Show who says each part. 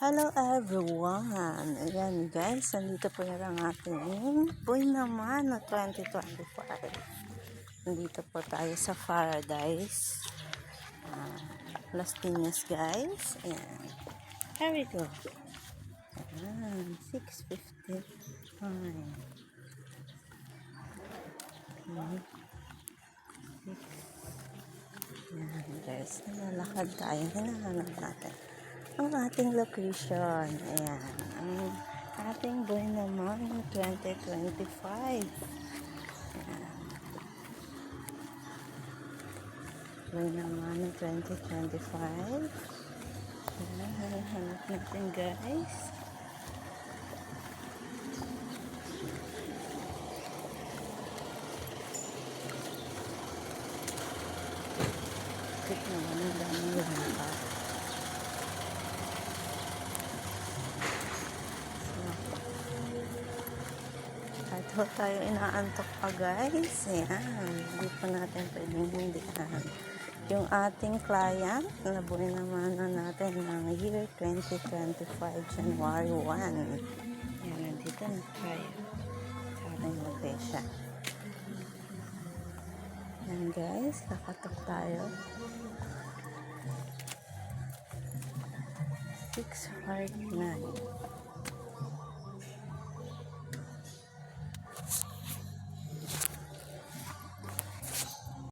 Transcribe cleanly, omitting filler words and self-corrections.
Speaker 1: Hello everyone! Ayan guys, nandito po na ang ating boy naman na 2025. Nandito po tayo sa Paradise. Las Piñas guys. Ayan. Here we go. Ayan, 6:59. Ayan guys, nalalakad tayo. Hinahanap natin ang ating location. Ayan, ang ating boy naman 2025. Ayan. Boy naman 2025. Ayan, hanap natin guys. Tignan naman ang daming lumapa. Kahit ho tayo inaantok pa guys, yan, hindi pa natin pwedeng hindihan. Yung ating client, nabuhay naman na natin ng year 2025, January 1. Yan, nandito na tayo sa ating location. Yan guys, kakatok tayo. 6:49.